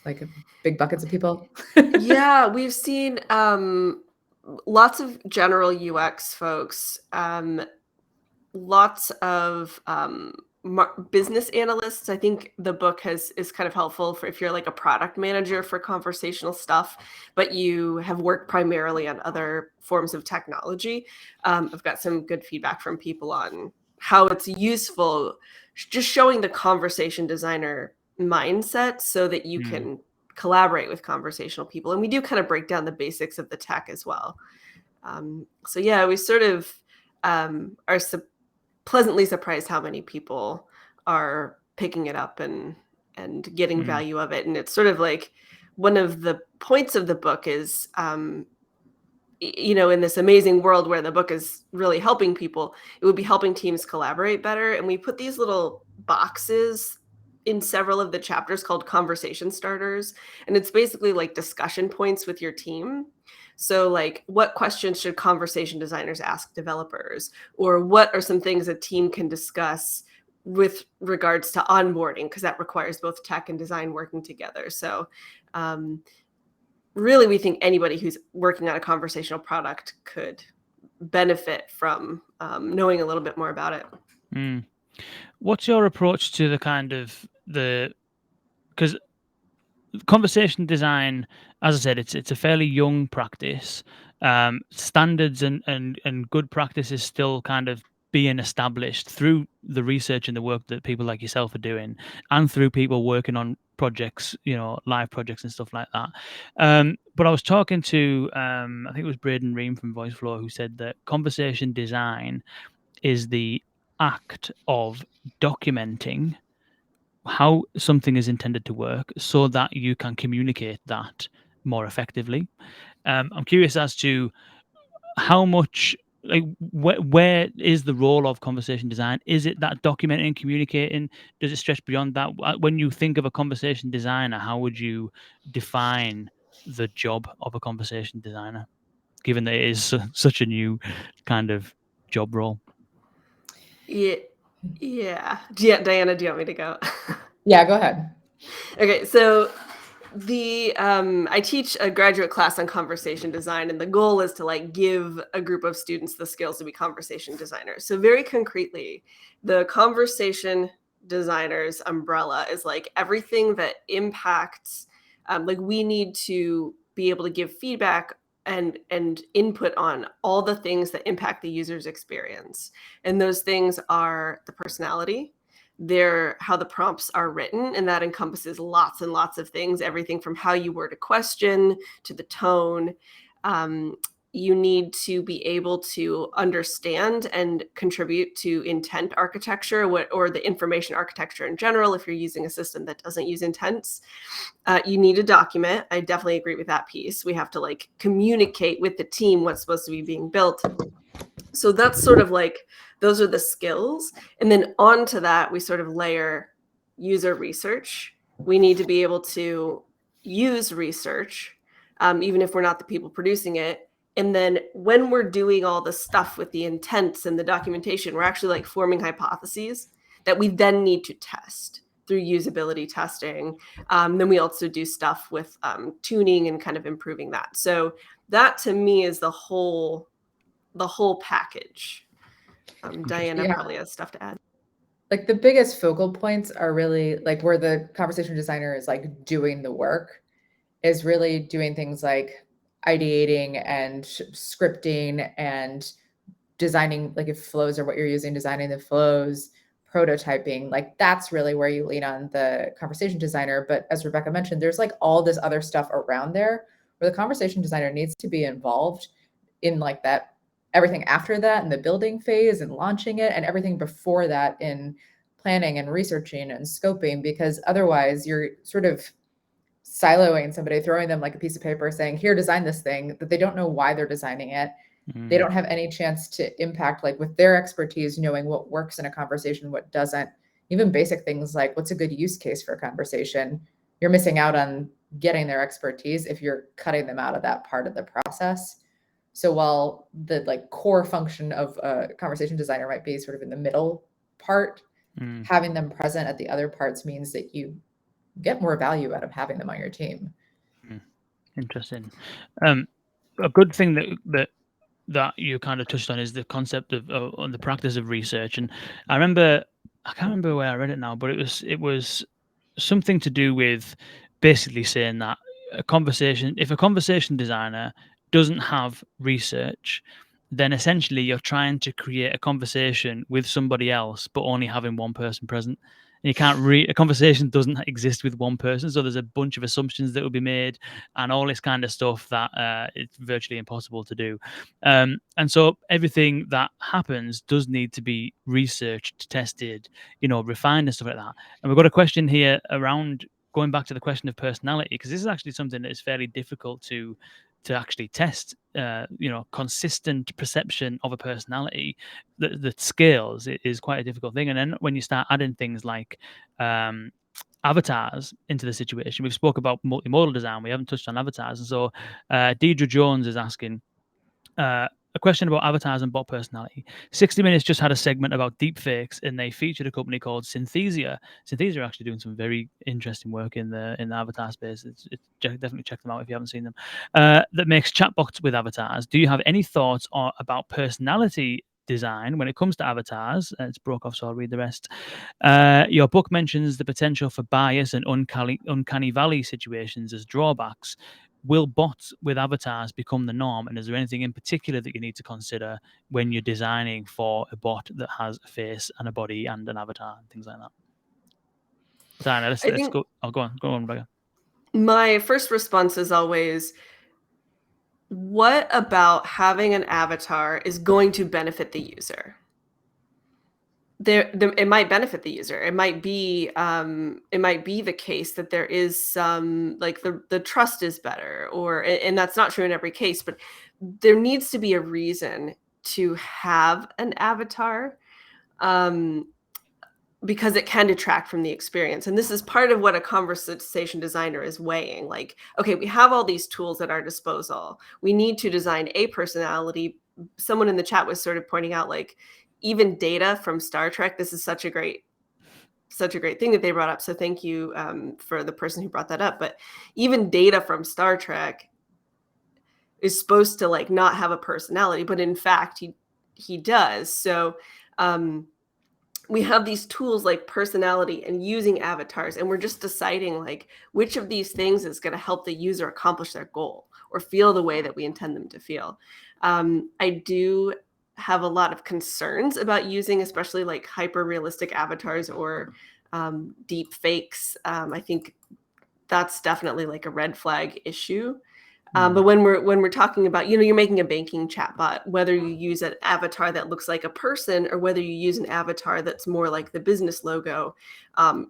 like big buckets of people? Yeah, we've seen lots of general UX folks, lots of business analysts. I think the book is kind of helpful for if you're like a product manager for conversational stuff, but you have worked primarily on other forms of technology. I've got some good feedback from people on how it's useful, just showing the conversation designer mindset so that you can collaborate with conversational people. And we do kind of break down the basics of the tech as well. So yeah, we sort of are pleasantly surprised how many people are picking it up and getting value of it. And it's sort of like one of the points of the book is, in this amazing world where the book is really helping people, it would be helping teams collaborate better. And we put these little boxes in several of the chapters called conversation starters. And it's basically like discussion points with your team. So like, what questions should conversation designers ask developers? Or what are some things a team can discuss with regards to onboarding? Because that requires both tech and design working together. So really, we think anybody who's working on a conversational product could benefit from knowing a little bit more about it. What's your approach to the kind of because conversation design, as I said, it's a fairly young practice. Standards and good practice is still kind of being established through the research and the work that people like yourself are doing, and through people working on projects, live projects and stuff like that. But I was talking to, I think it was Braden Ream from VoiceFlow, who said that conversation design is the act of documenting how something is intended to work so that you can communicate that more effectively. I'm curious as to how much, like, where is the role of conversation design? Is it that documenting, communicating? Does it stretch beyond that? When you think of a conversation designer, how would you define the job of a conversation designer, given that it is such a new kind of job role? Yeah. Yeah. Diana, do you want me to go? Yeah, go ahead. Okay, so I teach a graduate class on conversation design, and the goal is to like give a group of students the skills to be conversation designers. So very concretely, the conversation designer's umbrella is like everything that impacts, like we need to be able to give feedback and input on all the things that impact the user's experience. And those things are the personality, how the prompts are written, and that encompasses lots and lots of things, everything from how you word a question to the tone. You need to be able to understand and contribute to intent architecture, or the information architecture in general if you're using a system that doesn't use intents. You need a document. I definitely agree with that piece. We have to like communicate with the team what's supposed to be being built. So that's sort of like, those are the skills. And then onto that, we sort of layer user research. We need to be able to use research, even if we're not the people producing it. And then when we're doing all the stuff with the intents and the documentation, we're actually like forming hypotheses that we then need to test through usability testing. Then we also do stuff with tuning and kind of improving that. So that to me is the whole package. Diana probably has stuff to add. Like the biggest focal points are really like where the conversation designer is like doing the work, is really doing things like ideating and scripting and designing, like if flows are what you're using, designing the flows, prototyping. Like that's really where you lean on the conversation designer. But as Rebecca mentioned, there's like all this other stuff around there where the conversation designer needs to be involved in like that, everything after that in the building phase and launching it, and everything before that in planning and researching and scoping, because otherwise you're sort of siloing somebody, throwing them like a piece of paper saying, here, design this thing, that they don't know why they're designing it. They don't have any chance to impact, like with their expertise, knowing what works in a conversation, what doesn't. Even basic things like what's a good use case for a conversation. You're missing out on getting their expertise if you're cutting them out of that part of the process. So while the like core function of a conversation designer might be sort of in the middle part, having them present at the other parts means that you get more value out of having them on your team. Interesting. A good thing that you kind of touched on is the concept of on the practice of research. And I can't remember where I read it now, but it was something to do with basically saying that if a conversation designer doesn't have research, then essentially you're trying to create a conversation with somebody else, but only having one person present. And you can't a conversation doesn't exist with one person. So there's a bunch of assumptions that will be made and all this kind of stuff that it's virtually impossible to do. And so everything that happens does need to be researched, tested, refined and stuff like that. And we've got a question here around going back to the question of personality, because this is actually something that is fairly difficult to actually test. Consistent perception of a personality that scales is quite a difficult thing. And then when you start adding things like avatars into the situation, we've spoke about multimodal design, we haven't touched on avatars. And so Deidre Jones is asking a question about avatars and bot personality. 60 Minutes just had a segment about deep fakes, and they featured a company called Synthesia. Synthesia are actually doing some very interesting work in the avatar space. It's definitely check them out if you haven't seen them. That makes chatbots with avatars. Do you have any thoughts about personality design when it comes to avatars? It's broke off, so I'll read the rest. Your book mentions the potential for bias and uncanny valley situations as drawbacks. will bots with avatars become the norm? And is there anything in particular that you need to consider when you're designing for a bot that has a face and a body and an avatar and things like that? Diana, let's think go. Oh, go on, Rebecca. my first response is always, what about having an avatar is going to benefit the user? It might benefit the user. It might be the case that there is some, like, the trust is better, and that's not true in every case, but there needs to be a reason to have an avatar, because it can detract from the experience. And this is part of what a conversation designer is weighing. Like, okay, we have all these tools at our disposal. We need to design a personality. Someone in the chat was sort of pointing out, like, even data from Star Trek. This is such a great thing that they brought up. So thank you for the person who brought that up. But even data from Star Trek is supposed to, like, not have a personality, but in fact he does. So we have these tools like personality and using avatars, and we're just deciding, like, which of these things is going to help the user accomplish their goal or feel the way that we intend them to feel. I do have a lot of concerns about using, especially like hyper realistic avatars or deep fakes. I think that's definitely like a red flag issue. But when we're talking about, you're making a banking chatbot, whether you use an avatar that looks like a person or whether you use an avatar that's more like the business logo,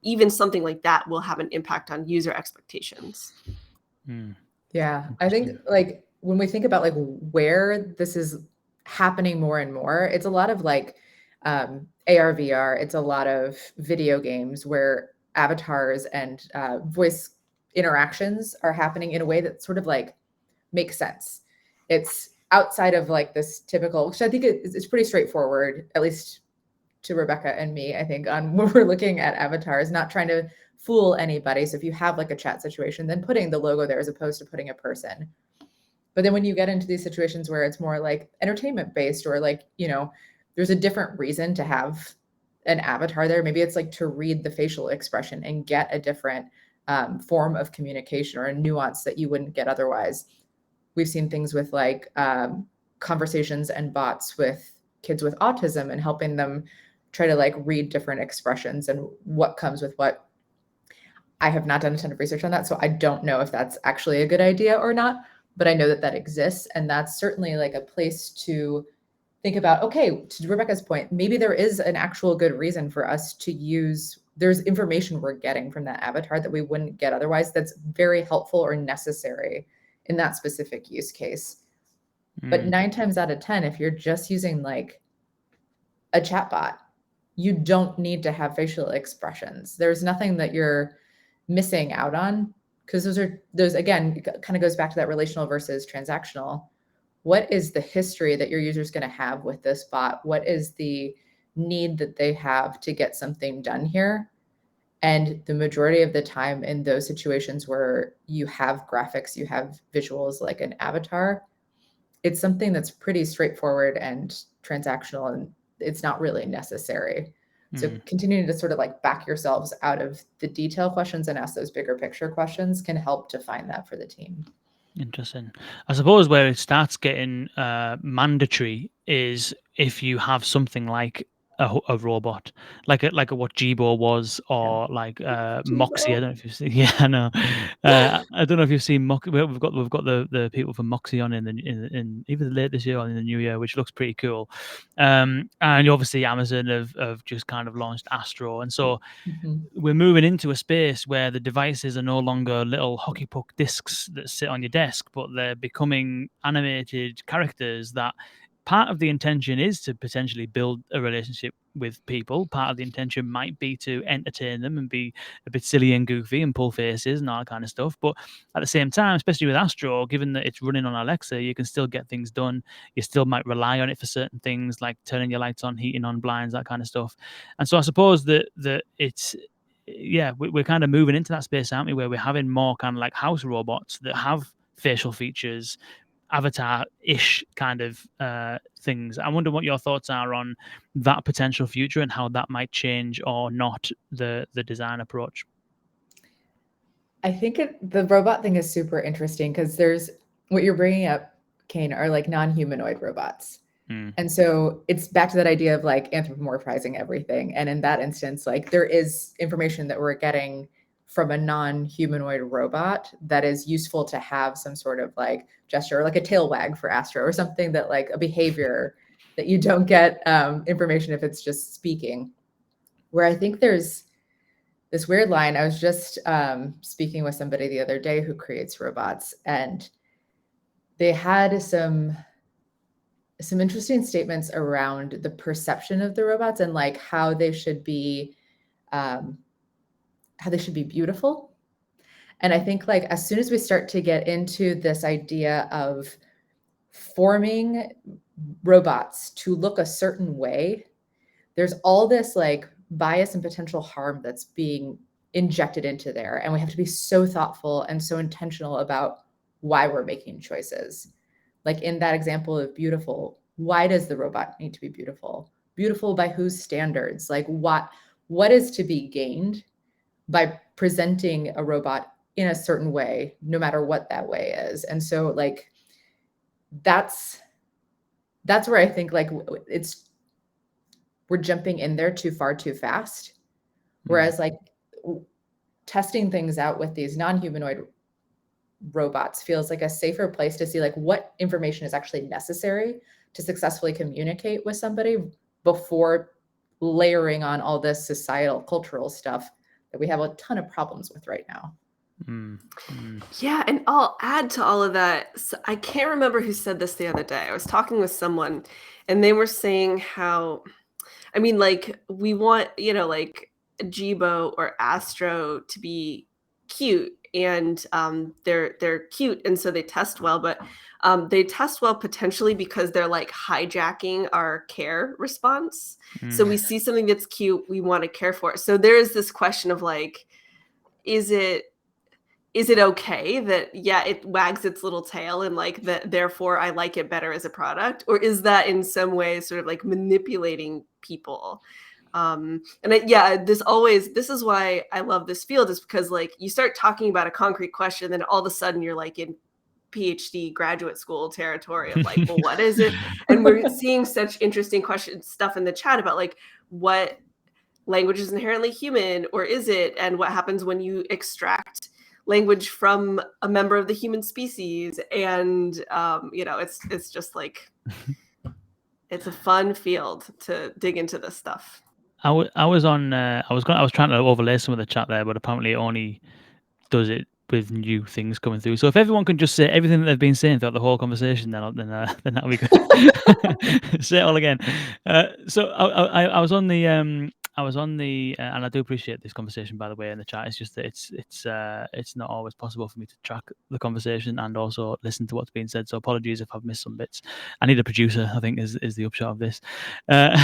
even something like that will have an impact on user expectations. Yeah, I think, like, when we think about like where this is happening more and more, it's a lot of like AR, VR. It's a lot of video games where avatars and voice interactions are happening in a way that sort of like makes sense. It's outside of like this typical, which I think it's pretty straightforward, at least to Rebecca and me, I think, on when we're looking at avatars, not trying to fool anybody. So if you have like a chat situation, then putting the logo there as opposed to putting a person. But then when you get into these situations where it's more like entertainment based, or like, there's a different reason to have an avatar there. Maybe it's like to read the facial expression and get a different form of communication or a nuance that you wouldn't get otherwise. We've seen things with like conversations and bots with kids with autism and helping them try to like read different expressions and what comes with what. I have not done a ton of research on that, so I don't know if that's actually a good idea or not, but I know that that exists. And that's certainly like a place to think about, okay, to Rebecca's point, maybe there is an actual good reason for us to use, there's information we're getting from that avatar that we wouldn't get otherwise that's very helpful or necessary in that specific use case. But 9 times out of 10, if you're just using like a chatbot, you don't need to have facial expressions. There's nothing that you're missing out on, because those again kind of goes back to that relational versus transactional. What is the history that your user is going to have with this bot? What is the need that they have to get something done here? And the majority of the time in those situations where you have graphics, you have visuals like an avatar, it's something that's pretty straightforward and transactional, and it's not really necessary. So continuing to sort of like back yourselves out of the detail questions and ask those bigger picture questions can help define that for the team. Interesting. I suppose where it starts getting mandatory is if you have something like a robot, like what Jibo was, or like Moxie. I don't know if you've seen. Yeah, I know. I don't know if you've seen Moxie. We've got the people from Moxie on in either late this year or in the new year, which looks pretty cool. And obviously Amazon have just kind of launched Astro, and so we're moving into a space where the devices are no longer little hockey puck discs that sit on your desk, but they're becoming animated characters that part of the intention is to potentially build a relationship with people. Part of the intention might be to entertain them and be a bit silly and goofy and pull faces and all that kind of stuff. But at the same time, especially with Astro, given that it's running on Alexa, you can still get things done. You still might rely on it for certain things like turning your lights on, heating on blinds, that kind of stuff. And so I suppose that it's, yeah, we're kind of moving into that space, aren't we, where we're having more kind of like house robots that have facial features, avatar-ish kind of things. I wonder what your thoughts are on that potential future and how that might change or not the design approach. I think the robot thing is super interesting because there's what you're bringing up, Kane, are like non-humanoid robots. And so it's back to that idea of like anthropomorphizing everything. And in that instance, like there is information that we're getting from a non-humanoid robot that is useful to have some sort of like gesture, or like a tail wag for Astro, or something that like a behavior that you don't get information if it's just speaking. Where I think there's this weird line. I was just speaking with somebody the other day who creates robots, and they had some interesting statements around the perception of the robots and like how they should be beautiful. And I think like as soon as we start to get into this idea of forming robots to look a certain way, there's all this like bias and potential harm that's being injected into there. And we have to be so thoughtful and so intentional about why we're making choices. Like in that example of beautiful, why does the robot need to be beautiful? Beautiful by whose standards? Like what is to be gained by presenting a robot in a certain way, no matter what that way is? And so like that's where I think like we're jumping in there too far too fast. Whereas like testing things out with these non-humanoid robots feels like a safer place to see like what information is actually necessary to successfully communicate with somebody before layering on all this societal cultural stuff that we have a ton of problems with right now. Yeah, and I'll add to all of that. So I can't remember who said this the other day. I was talking with someone and they were saying how, I mean, like we want, like Jibo or Astro to be cute, and they're cute, and so they test well, but they test well potentially because they're like hijacking our care response. So we see something that's cute, we want to care for it. So there is this question of like, is it okay that it wags its little tail and like that therefore I like it better as a product, or is that in some way sort of like manipulating people? This is why I love this field, is because like you start talking about a concrete question, then all of a sudden you're like in PhD graduate school territory of like, well, what is it? And we're seeing such interesting stuff in the chat about like what language is inherently human, or is it, and what happens when you extract language from a member of the human species. And it's just like it's a fun field to dig into this stuff. I was trying to overlay some of the chat there, but apparently it only does it with new things coming through. So if everyone can just say everything that they've been saying throughout the whole conversation, then that'll be good. Say it all again. So I was on the and I do appreciate this conversation, by the way, in the chat. It's just that it's not always possible for me to track the conversation and also listen to what's being said. So apologies if I've missed some bits. I need a producer, I think, is the upshot of this. But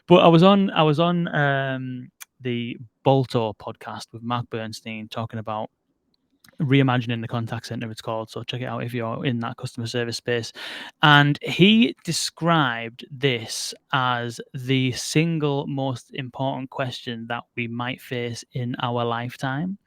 I was on the Bolto podcast with Mark Bernstein talking about reimagining the contact center, it's called. So check it out if you're in that customer service space. And he described this as the single most important question that we might face in our lifetime,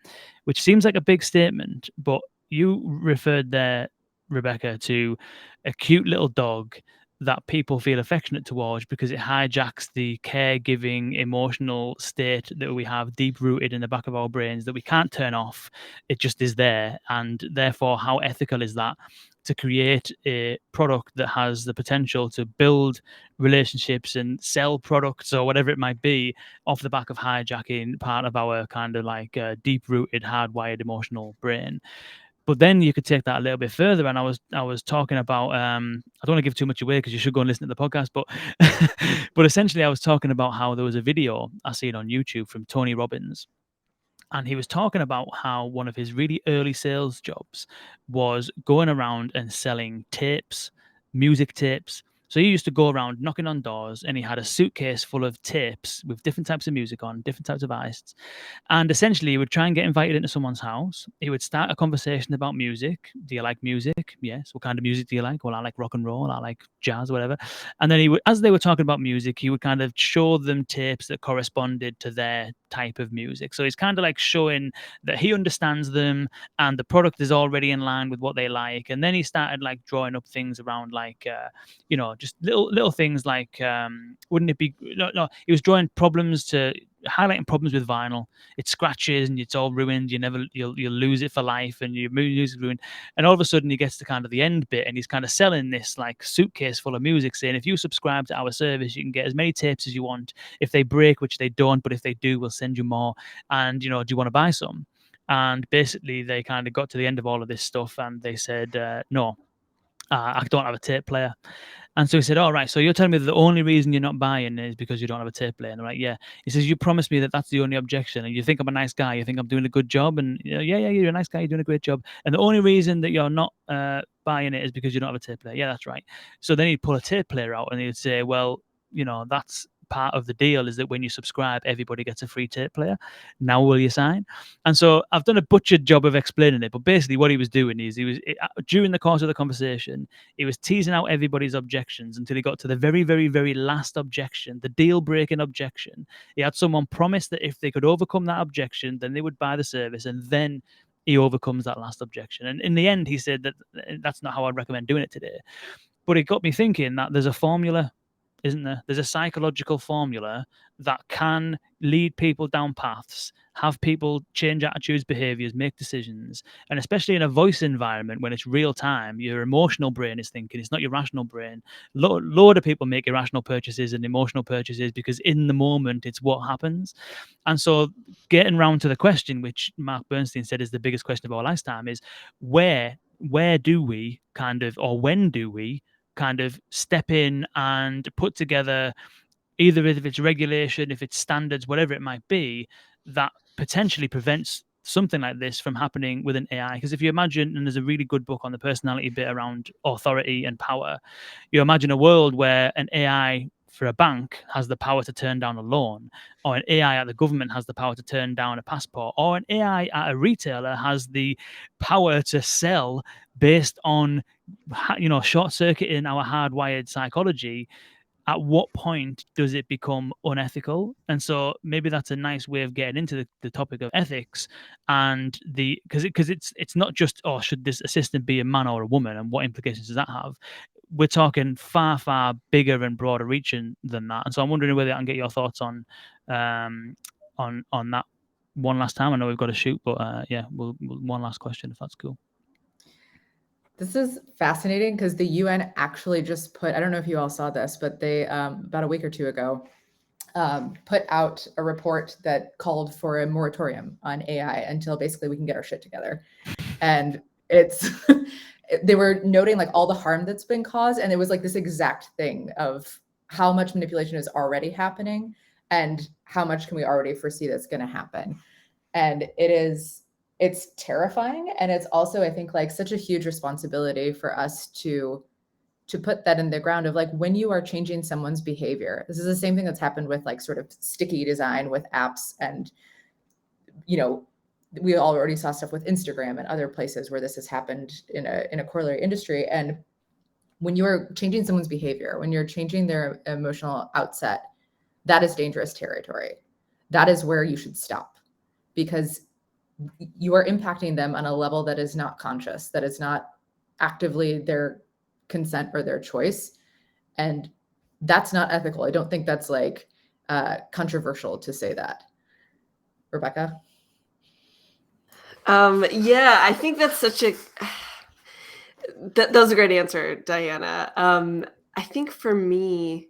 which seems like a big statement, but you referred there, Rebecca, to a cute little dog that people feel affectionate towards because it hijacks the caregiving emotional state that we have deep rooted in the back of our brains that we can't turn off. It just is there. And therefore, how ethical is that to create a product that has the potential to build relationships and sell products or whatever it might be off the back of hijacking part of our kind of like deep rooted, hardwired emotional brain? But then you could take that a little bit further, and I was talking about I don't want to give too much away because you should go and listen to the podcast, but but essentially I was talking about how there was a video I seen on YouTube from Tony Robbins, and he was talking about how one of his really early sales jobs was going around and selling tapes, music tapes. So he used to go around knocking on doors, and he had a suitcase full of tapes with different types of music on, different types of artists. And essentially, he would try and get invited into someone's house. He would start a conversation about music. Do you like music? Yes. What kind of music do you like? Well, I like rock and roll. I like jazz, whatever. And then he would, as they were talking about music, he would kind of show them tapes that corresponded to their type of music. So he's kind of like showing that he understands them and the product is already in line with what they like. And then he started like drawing up things around like just little things like wouldn't it be no, he was drawing problems to highlighting problems with vinyl. It scratches and it's all ruined. You'll lose it for life and your music's ruined. And all of a sudden he gets to kind of the end bit and he's kind of selling this like suitcase full of music, saying if you subscribe to our service you can get as many tapes as you want. If they break, which they don't, but if they do, we'll send you more. And do you want to buy some? And basically they kind of got to the end of all of this stuff and they said no, I don't have a tape player. And so he said, all right, so you're telling me that the only reason you're not buying is because you don't have a tape player? And I'm like, yeah. He says, you promised me that that's the only objection. And you think I'm a nice guy. You think I'm doing a good job. And yeah, you're a nice guy. You're doing a great job. And the only reason that you're not buying it is because you don't have a tape player. Yeah, that's right. So then he'd pull a tape player out and he'd say, well, that's part of the deal is that when you subscribe, everybody gets a free tape player. Now will you sign? And so I've done a butchered job of explaining it, but basically what he was doing is during the course of the conversation, he was teasing out everybody's objections until he got to the very, very, very last objection, the deal-breaking objection. He had someone promise that if they could overcome that objection, then they would buy the service, and then he overcomes that last objection. And in the end, he said that that's not how I'd recommend doing it today. But it got me thinking that there's a formula, isn't there? There's a psychological formula that can lead people down paths, have people change attitudes, behaviors, make decisions. And especially in a voice environment when it's real time, your emotional brain is thinking, it's not your rational brain. Load of people make irrational purchases and emotional purchases because in the moment it's what happens. And so getting round to the question, which Mark Bernstein said is the biggest question of our lifetime, is where do we kind of, or when do we kind of step in and put together, either if it's regulation, if it's standards, whatever it might be, that potentially prevents something like this from happening with an AI. Because if you imagine, and there's a really good book on the personality bit around authority and power, you imagine a world where an AI for a bank has the power to turn down a loan, or an AI at the government has the power to turn down a passport, or an AI at a retailer has the power to sell based on short-circuiting our hardwired psychology. At what point does it become unethical? And so maybe that's a nice way of getting into the topic of ethics, and because it's not just, oh, should this assistant be a man or a woman, and what implications does that have? We're talking far, far bigger and broader reaching than that. And so I'm wondering whether I can get your thoughts on that one last time. I know we've got to shoot, but we'll one last question if that's cool. This is fascinating because the UN actually just put, I don't know if you all saw this, but they, about a week or two ago, put out a report that called for a moratorium on AI until basically we can get our shit together. And it's, they were noting like all the harm that's been caused. And it was like this exact thing of how much manipulation is already happening and how much can we already foresee that's going to happen. And it's terrifying. And it's also, I think, like such a huge responsibility for us to put that in the ground of like, when you are changing someone's behavior, this is the same thing that's happened with like sort of sticky design with apps. And, we already saw stuff with Instagram and other places where this has happened in a corollary industry. And when you're changing someone's behavior, when you're changing their emotional outset, that is dangerous territory. That is where you should stop, because you are impacting them on a level that is not conscious, that is not actively their consent or their choice. And that's not ethical. I don't think that's like controversial to say that. Rebecca? I think that's that was a great answer, Diana. I think for me,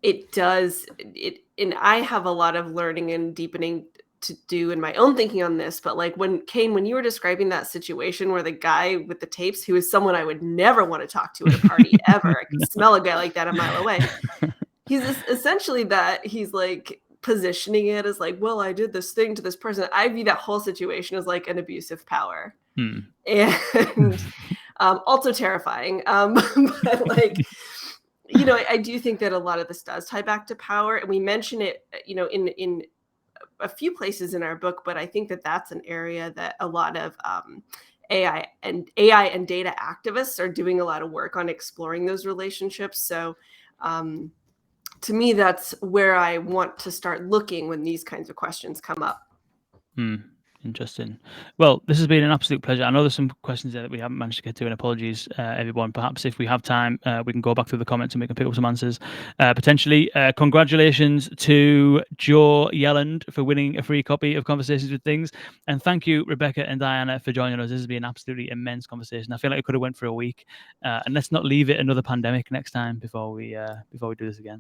and I have a lot of learning and deepening to do in my own thinking on this, but like when you were describing that situation where the guy with the tapes, who is someone I would never want to talk to at a party ever, I can smell a guy like that a mile away. He's essentially that he's like positioning it as like, well, I did this thing to this person. I view that whole situation as like an abuse of power. And also terrifying. But like, I do think that a lot of this does tie back to power, and we mention it, in a few places in our book, but I think that that's an area that a lot of AI and data activists are doing a lot of work on exploring those relationships. So to me, that's where I want to start looking when these kinds of questions come up. Interesting. Well, this has been an absolute pleasure. I know there's some questions there that we haven't managed to get to, and apologies, everyone. Perhaps if we have time, we can go back through the comments and we can pick up some answers, potentially. Congratulations to Joe Yelland for winning a free copy of Conversations with Things, and thank you, Rebecca and Diana, for joining us. This has been an absolutely immense conversation. I feel like it could have went for a week, and let's not leave it another pandemic next time before we do this again.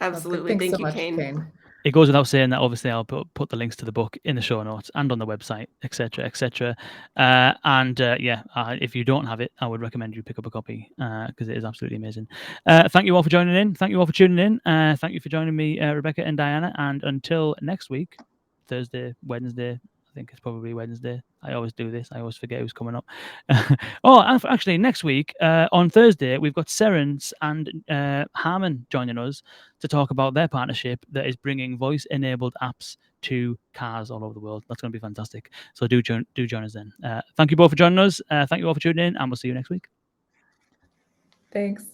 Absolutely. Thanks Thank so you, much, Kane. It goes without saying that obviously I'll put the links to the book in the show notes and on the website, etc., etc. If you don't have it, I would recommend you pick up a copy because it is absolutely amazing. Thank you all for joining in. Thank you all for tuning in. Thank you for joining me, Rebecca and Diana. And until next week, Thursday, Wednesday. I think it's probably Wednesday. I always do this. I always forget who's coming up. Actually, next week on Thursday, we've got Serence and Harmon joining us to talk about their partnership that is bringing voice-enabled apps to cars all over the world. That's going to be fantastic. So do join us then. Thank you both for joining us. Thank you all for tuning in, and we'll see you next week. Thanks.